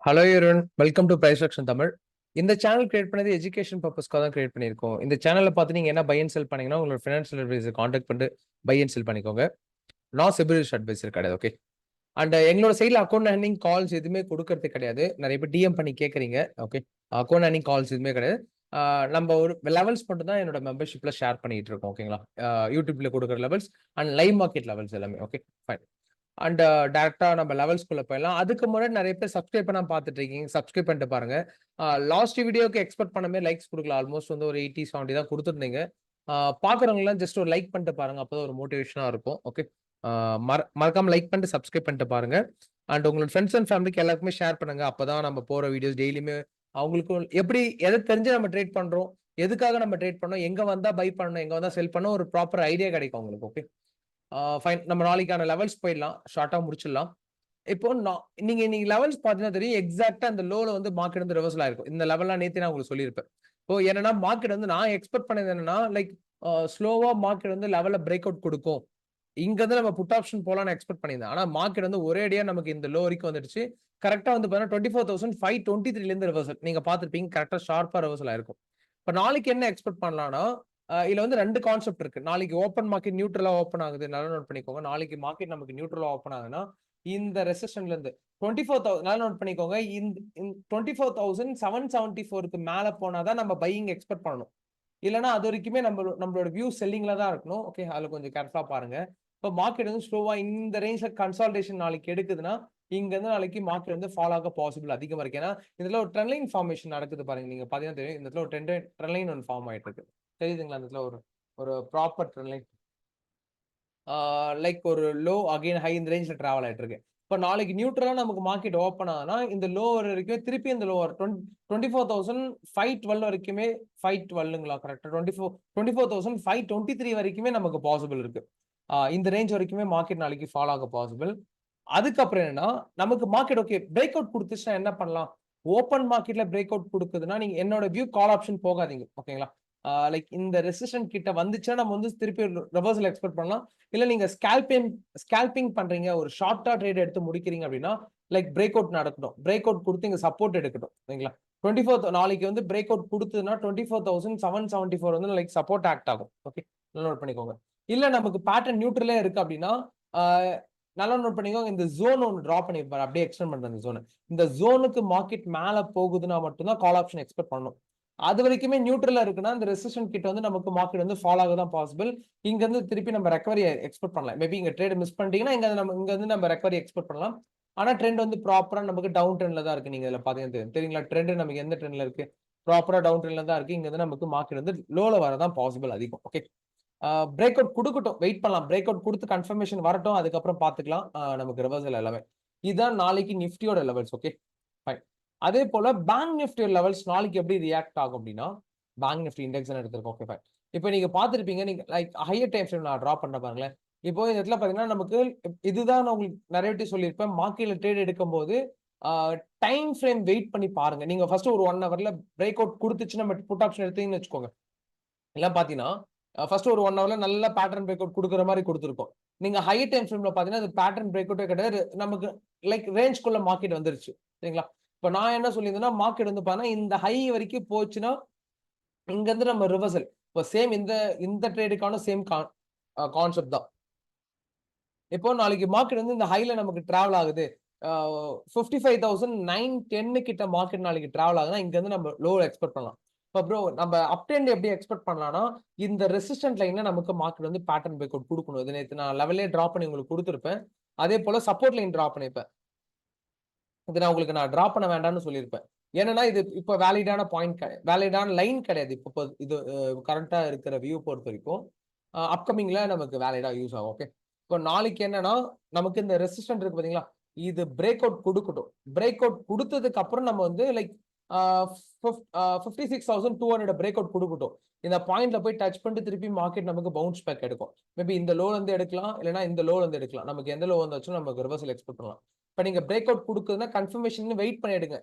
Hello everyone, welcome to price action Tamil. இந்த channel create பண்ணது education பர்பஸ்க்காக தான் கிரியேட் பண்ணியிருக்கோம். இந்த சேனல்ல பார்த்து நீங்க என்ன பை அண்ட் செல் பண்ணீங்கன்னா உங்களோட ஃபினான்ஷியல் அட்வைசர் காண்டாக்ட் பண்ணிட்டு பை அண்ட் செல் பண்ணிக்கோங்க. நான் செபிலிஷ் அட்வைசர் கிடையாது. ஓகே. அண்ட் எங்களோட சைடில் அக்கௌண்ட் ஹேண்டிங் கால்ஸ் எதுவுமே கொடுக்கறது கிடையாது. நிறைய பேர் டிஎம் பண்ணி கேட்குறீங்க. ஓகே. அக்கௌண்ட் ஹேண்டிங் கால்ஸ் எதுவுமே கிடையாது. நம்ம ஒரு லெவல்ஸ் மட்டும் தான் என்னோட மெம்பர்ஷிப்ல ஷேர் பண்ணிட்டு இருக்கோம். ஓகேங்களா? யூடியூப்ல கொடுக்குற levels and live market levels எல்லாமே. Okay, fine. அண்ட் டேரக்டா நம்ம லெவல்ஸ்குள்ள போயிடலாம். அதுக்கு முன்னாடி நிறைய பேர் சப்ஸ்கிரைப் பண்ணாம பார்த்துட்டு இருக்கீங்க. சப்ஸ்கிரைப் பண்ணிட்டு பாருங்க. லாஸ்ட் வீடியோக்கு எக்ஸ்பெக்ட் பண்ணமே லைக்ஸ் கொடுக்கல. ஆல்மோஸ்ட் வந்து ஒரு 80-70 தான் கொடுத்துருந்தீங்க. பாக்குறவங்கலாம் ஜஸ்ட் ஒரு லைக் பண்ணிட்டு பாருங்க. அப்பதான் ஒரு மோட்டிவேஷனா இருக்கும். ஓகே. மறக்காம லைக் பண்ணிட்டு சப்ஸ்கிரைப் பண்ணிட்டு பாருங்க. அண்ட் உங்களோட ஃப்ரெண்ட்ஸ் அண்ட் ஃபேமிலிக்கு எல்லாருக்குமே ஷேர் பண்ணுங்க. அப்பதான் நம்ம போற வீடியோஸ் டெய்லியுமே அவங்களுக்கும் எப்படி எதை தெரிஞ்சு நம்ம ட்ரேட் பண்றோம், எதுக்காக நம்ம ட்ரேட் பண்ணோம், எங்க வந்தா பை பண்ணணும், எங்க வந்தா செல் பண்ணணும், ஒரு ப்ராப்பர் ஐடியா கிடைக்கும் உங்களுக்கு. Okay, fine. நம்ம நாளைக்கான லெவல்ஸ் போயிடலாம். ஷார்ட்டா முடிச்சிடலாம். இப்போ நீங்க இன்னைக்கு லெவல்ஸ் பாத்தீங்கன்னா தெரியும், எக்ஸாக்டா அந்த லோல வந்து மார்க்கெட் வந்து ரிவர்சல் ஆயிருக்கும். இந்த லெவல்லாம் நேத்து நான் உங்களுக்கு சொல்லியிருப்பேன். இப்போ என்னன்னா மார்க்கெட் வந்து நான் எக்ஸ்பெக்ட் பண்ணது என்னன்னா லைக் ஸ்லோவா மார்க்கெட் வந்து லெவல்ல பிரேக் அவுட் கொடுக்கும். இங்க இருந்து நம்ம புட் ஆப்ஷன் போலாம்னு எக்ஸ்பெக்ட் பண்ணியிருந்தேன். ஆனா மார்க்கெட் வந்து ஒரேடியா நமக்கு இந்த லோ வரைக்கும் வந்துடுச்சு. கரெக்டா வந்து பாத்தீங்கன்னா 24,523 இருந்து ரிவர்சல். நீங்க பாத்துருப்பீங்க, கரெக்டா ஷார்ப்பா ரிவர்சல் ஆயிருக்கும். இப்ப நாளைக்கு என்ன எக்ஸ்பெக்ட் பண்ணலாம்னா, இதுல வந்து 2 கான்செப்ட் இருக்கு. நாளைக்கு ஓப்பன் மார்க்கெட் நியூட்ரலா ஓப்பன் ஆகுது. நல்லா நோட் பண்ணிக்கோங்க. நாளைக்கு மார்க்கெட் நமக்கு நியூட்ரலா ஓப்பன் ஆகுதுன்னா, இந்த ரெசிஸ்டன்ட்ல இருந்து 24,000 நல்லா நோட் பண்ணிக்கோங்க. இந்த 24,774க்கு மேல போனா தான் நம்ம பையிங் எக்ஸ்பெக்ட் பண்ணணும். இல்லன்னா அது வரைக்குமே நம்மளோட வியூ செல்லிங்ல தான் இருக்கணும். ஓகே, அதுல கொஞ்சம் கேர்ஃபுல்லா பாருங்க. இப்ப மார்க்கெட் வந்து ஸ்லோவா இந்த ரேஞ்ச்ல கன்சால்டேஷன் நாளைக்கு எடுக்குதுன்னா, இங்க இருந்து நாளைக்கு மார்க்கெட் வந்து ஃபால் ஆக பாசிபிள் அதிகமா இருக்கு. ஏன்னா இதுல ஒரு ட்ரெண்ட் லைன் ஃபார்மேஷன் நடக்குது பாருங்க. நீங்க பாத்தீங்கன்னா தெரியும். இந்த இடத்துல ஒரு ட்ரெண்ட் லைன் ஒன்று ஃபார்ம் ஆயிட்டு இருக்கு. தெரியுதுங்களா? இந்த இடத்துல ஒரு ஒரு ப்ராப்பர் ட்ரெண்ட் லைன். லைக் ஒரு லோ அகைன் ஹை இந்த ரேஞ்ச்ல டிராவல் ஆயிட்டு இருக்கு. இப்ப நாளைக்கு நியூட்ரலா நமக்கு மார்க்கெட் ஓப்பன் ஆகுனா இந்த லோ வரைக்கும் திருப்பி இந்த லோ 24,512 வரைக்குமே 512ங்களா கரெக்டா 24,523 வரைக்குமே நமக்கு பாசிபிள் இருக்கு. இந்த ரேஞ்ச் வரைக்குமே மார்க்கெட் நாளைக்கு ஃபால் ஆக பாசிபிள். அதுக்கப்புறம் என்னன்னா நமக்கு மார்க்கெட் ஓகே பிரேக் அவுட் கொடுத்துச்சுன்னா என்ன பண்ணலாம்? ஓப்பன் மார்க்கெட்ல பிரேக் அவுட் கொடுக்குதுன்னா நீங்க என்னோட வியூ கால் ஆப்ஷன் போகாதீங்க. ஓகேங்களா? லைக் இந்த ரெசிஸ்டன்ட் கிட்ட வந்துச்சுன்னா நம்ம வந்து திருப்பி ரிவர்சல் எக்ஸ்பெக்ட் பண்ணலாம். இல்ல நீங்க ஸ்கேல்பிங் பண்றீங்க, ஒரு ஷார்ட்டா ட்ரேட் எடுத்து முடிக்கிறீங்க அப்படின்னா லைக் பிரேக் அவுட் நடக்கட்டும். பிரேக் அவுட் கொடுத்து இங்க சப்போர்ட் எடுக்கட்டும். சரிங்களா? 24 நாளைக்கு வந்து பிரேக் அவுட் கொடுத்ததுன்னா 24,774 வந்து லைக் சப்போர்ட் ஆக்ட் ஆகும். ஓகே, நோட் பண்ணிக்கோங்க. இல்ல நமக்கு பேட்டர்ன் நியூட்ரலே இருக்கு அப்படின்னா நல்லா நோட் பண்ணிக்கோங்க. இந்த ஜோன் ஒன்று டிரா பண்ணிருப்பாரு, அப்படியே எக்ஸ்டெண்ட் பண்ற இந்த ஜோன். இந்த ஜோனுக்கு மார்க்கெட் மேல போகுதுன்னா மட்டும்தான் கால் ஆப்ஷன் எக்ஸ்பெக்ட் பண்ணணும். அது வரைக்குமே நியூட்ரலா இருக்குன்னா இந்த ரெசிஸ்டன்ட் கிட்ட வந்து நமக்கு மார்க்கெட் வந்து ஃபால் ஆக தான் பாசிபிள். இங்க இருந்து திருப்பி நம்ம ரெக்கவரி எக்ஸ்பெக்ட் பண்ணலாம். மேபி இங்க ட்ரேட் மிஸ் பண்ணிட்டீங்கன்னா இங்க இருந்து நம்ம ரெக்கவரி எக்ஸ்பெக்ட் பண்ணலாம். ஆனா ட்ரெண்ட் வந்து ப்ராப்பரா நமக்கு டவுன் ட்ரெண்ட்ல தான் இருக்கு. நீங்க இதுல பாத்தீங்கன்னா தெரியுங்களா? ட்ரெண்ட் நமக்கு எந்த ட்ரெண்ட்ல இருக்கு? ப்ராப்பரா டவுன் ட்ரெண்ட்ல தான் இருக்கு. இங்க இருந்து நமக்கு மார்க்கெட் வந்து லோல வரதான் பாசிபிள் அதிகம். ஓகே, பிரேக் அவுட் கொடுக்கட்டும், வெயிட் பண்ணலாம். பிரேக் அவுட் கொடுத்து கன்ஃபர்மேஷன் வரட்டும், அதுக்கப்புறம் பாத்துக்கலாம். நமக்கு ரிவர்சல் எல்லாமே இதுதான் நாளைக்கு நிஃப்டியோட லெவல்ஸ். Okay, fine. அதே போல பேங்க் நிஃப்டி லெவல்ஸ் நாளைக்கு எப்படி ரியாக்ட் ஆகும் அப்படின்னா, பேங்க் நிஃப்டி இண்டெக்ஸ் எடுத்திருக்கோம். Okay, fine. இப்போ நீங்க பாத்துருப்பீங்க, நீங்க லைக் ஹையர் டைம் ஃப்ரேம் நான் டிரா பண்ற பாருங்களேன். இப்போ இந்த இடத்துல பாத்தீங்கன்னா நமக்கு இதுதான் நான் உங்களுக்கு நரேட்டிவ் சொல்லியிருப்பேன். மார்க்கெட்ல ட்ரேட் எடுக்கும்போது டைம் ஃப்ரேம் வெயிட் பண்ணி பாருங்க. நீங்க ஃபர்ஸ்ட் ஒரு 1 ஹவர்ல பிரேக் அவுட் கொடுத்துச்சு நம்ம புட் ஆப்ஷன் எடுத்தீங்கன்னு வச்சுக்கோங்க. எல்லாம் பாத்தீங்கன்னா ஃபர்ஸ்ட் ஒரு 1 ஹவர்ல நல்ல பேட்டர்ன் பிரேக் அவுட் குடுக்குற மாதிரி கொடுத்துருக்கோம். நீங்க ஹை டைம் ஃப்ரேம்ல பாத்தீங்கன்னா அது பேட்டர்ன் பிரேக் அவுட்டே கிடையாது. நமக்கு லைக் ரேஞ்ச்குள்ள மார்க்கெட் வந்துருச்சு. சரிங்களா? இப்ப நான் என்ன சொல்லியிருந்தேன்னா மார்க்கெட் வந்து பாத்தீங்கன்னா இந்த ஹை வரைக்கும் போச்சுன்னா இங்க இருந்து நம்ம ரிவர்சல். இப்போ சேம் இந்த இந்த ட்ரேடுக்கான சேம் கான்செப்ட் தான். இப்போ நாளைக்கு மார்க்கெட் வந்து இந்த ஹைல நமக்கு டிராவல் ஆகுது. 55,910 கிட்ட மார்க்கெட் நாளைக்கு டிராவல் ஆகுதுன்னா இங்க இருந்து நம்ம லோ எக்ஸ்பெக்ட் பண்ணலாம். இப்ப ப்ரோ நம்ம அப் ட்ரெண்ட் எப்படி எக்ஸ்பெக்ட் பண்ணலாம்னா, இந்த ரெசிஸ்டன்ட் லைன்ல நமக்கு மார்க்கெட் வந்து பேட்டர்ன் பிரேக் அவுட் குடுக்கணும். இது நேத்து நான் லெவலே டிரா பண்ணி உங்களுக்கு குடுத்திருப்பேன். அதே போல சப்போர்ட் லைன் டிரா பண்ணிருப்பேன். இது நான் டிரா பண்ண வேண்டாம்னு சொல்லியிருப்பேன். ஏன்னா இது இப்ப வேலிடான பாயிண்ட் வேலிடான லைன் கிடையாது. இப்ப இது கரண்டா இருக்கிற வியூ பொறுத்தவரைக்கும் அப்கமிங்ல நமக்கு வேலிடா யூஸ் ஆகும். ஓகே. இப்போ நாளைக்கு என்னன்னா நமக்கு இந்த ரெசிஸ்டன்ட் இருக்கு பாத்தீங்களா? இது பிரேக் அவுட் குடுக்கட்டும். பிரேக் அவுட் குடுத்ததுக்கு அப்புறம் நம்ம வந்து லைக் 56,200 பிரேக் அவுட் குடுக்கட்டும். இந்த பாயிண்ட்ல போய் டச் பண்ணிட்டு திருப்பி மார்க்கெட் நமக்கு பவுன்ஸ் பேக் எடுக்கும். மேபி இந்த லோல இருந்து எடுக்கலாம், இல்லனா இந்த லோல இருந்து எடுக்கலாம். நமக்கு எந்த லோ வந்தாச்சும் நமக்கு ரிவர்சல் எக்ஸ்பெக்ட் பண்ணலாம். இப்ப நீங்க பிரேக் அவுட் குடுக்குதுன்னா கன்ஃபர்மேஷன் வெயிட் பண்ணிடுங்க.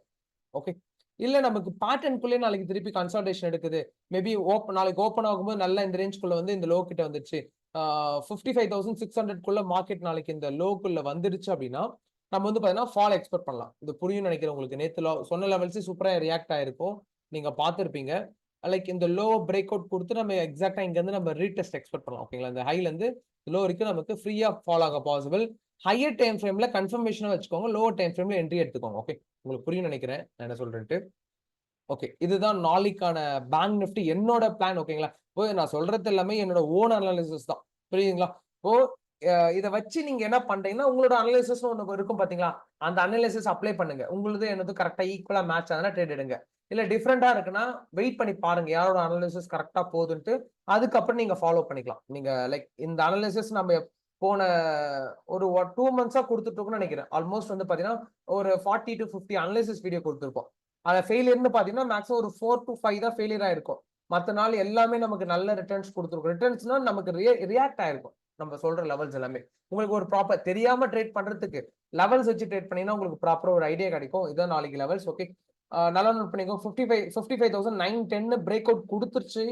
ஓகே. இல்ல நமக்கு பேட்டர்ன்குள்ளே நாளைக்கு திருப்பி கன்சால்டேஷன் எடுக்குது. மேபி நாளைக்கு ஓப்பன் ஆகும்போது நல்லா இந்த ரேஞ்ச்குள்ள வந்து இந்த லோ கிட்ட வந்துருச்சு. 55,600 மார்க்கெட் நாளைக்கு இந்த லோக்குள்ள வந்துடுச்சு அப்படின்னா, நம்ம வந்து பாத்தீங்கன்னா ஃபால் எக்ஸ்பெக்ட் பண்ணலாம். இது புரியும் நினைக்கிறேன் உங்களுக்கு. நேத்து சொன்ன லெவல்ஸ் சூப்பரா ரியாக்ட் ஆயிருக்கும். நீங்க பார்த்திருப்பீங்க. லைக் இந்த லோ பிரேக் அவுட் கொடுத்து நம்ம எக்ஸாக்டா இங்க இருந்து நம்ம ரீடெஸ்ட் எக்ஸ்பெக்ட் பண்ணலாம். ஓகேங்களா? இந்த ஹைல இருந்து லோ வரைக்கும் நமக்கு ஃப்ரீயா ஃபால் ஆக பாசிபிள். ஹையர் டைம் ஃப்ரேம்ல கன்ஃபர்மேஷனா வச்சுக்கோங்க. லோவர் டைம் ஃப்ரேம்ல என்ட்ரி எடுத்துக்கோங்க. ஓகே, உங்களுக்கு புரியும் நினைக்கிறேன் நான் என்ன சொல்றேன்ட்டு. ஓகே, இதுதான் நாளைக்கான பேங்க் நிஃப்டி என்னோட பிளான். ஓகேங்களா? இப்போ நான் சொல்றது எல்லாமே என்னோட ஓன் அனாலிசிஸ் தான். புரியுதுங்களா? இப்போ இதை வச்சு நீங்க என்ன பண்றீங்கன்னா உங்களோட அனலிசிஸ் ஒன்று இருக்கும் பாத்தீங்களா, அந்த அனலிசிஸ் அப்ளை பண்ணுங்க. உங்களது என்னது கரெக்டா ஈக்குவலா மேட்ச் ஆகுதுன்னா ட்ரேட் எடுங்க. இல்ல டிஃப்ரெண்டா இருக்குன்னா வெயிட் பண்ணி பாருங்க யாரோட அனலிசிஸ் கரெக்டா போகுதுன்ட்டு. அதுக்கப்புறம் நீங்க ஃபாலோ பண்ணிக்கலாம். நீங்க லைக் இந்த அனலிசிஸ் நம்ம போன ஒரு 2 months கொடுத்துட்டு இருக்கோம்னு நினைக்கிறேன். ஆல்மோஸ்ட் வந்து பாத்தீங்கன்னா ஒரு 40 to 50 அனலிசிஸ் வீடியோ கொடுத்துருப்போம். அத ஃபெயிலியர்னு பாத்தீங்கன்னா மேக்ஸிமம் ஒரு 4 to 5 தான் ஃபெயிலியர் ஆயிருக்கும். மத்த நாள் எல்லாமே நமக்கு நல்ல ரிட்டர்ன்ஸ் கொடுத்துருக்கும். ரிட்டர்ன்ஸ்னா நமக்கு ரியாக்ட் ஆயிருக்கும் நம்ம சொல்ற லெவல்ஸ் எல்லாமே. உங்களுக்கு ஒரு ப்ராப்பர் தெரியாம ட்ரேட் பண்றதுக்கு லெவல்ஸ் வச்சு ட்ரேட் பண்ணீங்கன்னா உங்களுக்கு ப்ராப்பரா ஒரு ஐடியா கிடைக்கும். இதான் நாளைக்கு லெவல்ஸ். ஓகே, நல்லா நோட் பண்ணிக்கோ. 55,910 பிரேக் அவுட் கொடுத்துருச்சு.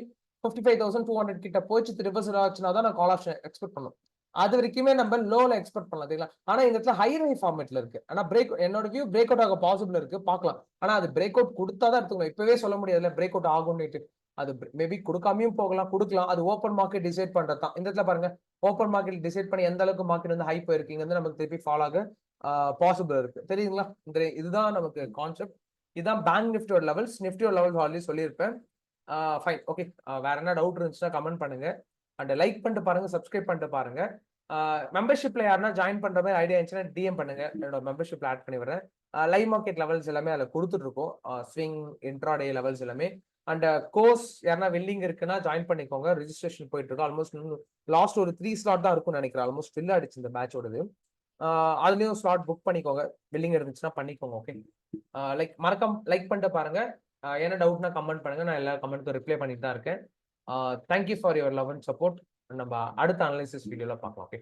55,200 கிட்ட போச்சு ரிவர்சல் ஆச்சுன்னா தான் நான் கால் ஆப்ஷன் எக்ஸ்பெக்ட் பண்ணும். அது வரைக்குமே நம்ம லோல எக்ஸ்பெக்ட் பண்ணலாம். சரிங்களா? ஆனா இந்த இடத்துல ஹை ரை ஃபார்மேட்ல இருக்கு. ஆனா என்னோட வியூ பிரேக் அவுட் ஆக பாசிபிள் இருக்கு. பார்க்கலாம். ஆனா அது பிரேக் அவுட் கொடுத்தாதான் எடுத்துக்கணும். இப்பவே சொல்ல முடியாதுல பிரேக் அவுட் ஆகும்னுட்டு. அது மேபி கொடுக்காமையும் போகலாம், கொடுக்கலாம். அது ஓப்பன் மார்க்கெட் டிசைட் பண்றதுதான். இந்த இடத்துல பாருங்க, ஓப்பன் மார்க்கெட் டிசைட் பண்ணி எந்த அளவுக்கு மார்க்கெட் வந்து ஹை போயிருக்கு வந்து நமக்கு திருப்பி ஃபால் ஆக பாசிபிள் இருக்கு. தெரியுங்களா? இதுதான் நமக்கு கான்செப்ட். இதுதான் பேங்க் நிஃப்டியோட லெவல்ஸ். நிஃப்டியோட லெவல்ஸ் ஆல்ரெடி சொல்லியிருப்பேன். ஃபைன். ஓகே, வேற என்ன டவுட் இருந்துச்சுன்னா கமெண்ட் பண்ணுங்க. அண்ட் லைக் பண்ணிட்டு பாருங்க, சப்ஸ்கிரைப் பண்ணிட்டு பாருங்க. மெம்பர்ஷிப்ல யாருன்னா ஜாயின் பண்ற மாதிரி ஐடியா இருந்துச்சுன்னா டிஎம் பண்ணுங்க. என்னோட மெம்பர்ஷிப்ல ஆட் பண்ணி வரேன். லைவ் மார்க்கெட் லெவல்ஸ் எல்லாமே அதில் கொடுத்துட்டு இருக்கோம். ஸ்விங் இன்ட்ராடே லெவல்ஸ் எல்லாமே. அண்ட் கோர்ஸ் யாருன்னா வெல்லிங் இருக்குன்னா ஜாயின் பண்ணிக்கோங்க. ரிஜிஸ்ட்ரேஷன் போயிட்டு இருக்கு. ஆல்மோஸ்ட் லாஸ்ட் ஒரு 3 ஸ்லாட் தான் இருக்கும்னு நினைக்கிறேன். ஆல்மோஸ்ட் ஃபில் ஆயிடுச்சு இந்த பேட்சோடது. அதுலயும் ஸ்லாட் புக் பண்ணிக்கோங்க. வெல்லிங் இருந்துச்சுன்னா பண்ணிக்கோங்க. ஓகே, லைக் மறக்காம லைக் பண்ணிட்டு பாருங்க. என்ன டவுட்னா கமெண்ட் பண்ணுங்க. நான் எல்லா கமெண்ட்க்கும் ரிப்ளை பண்ணிட்டு தான் இருக்கேன். Thank you for your love and support. நம்ம அடுத்த அனலைசிஸ் வீடியோல பார்க்கலாம். ஓகே.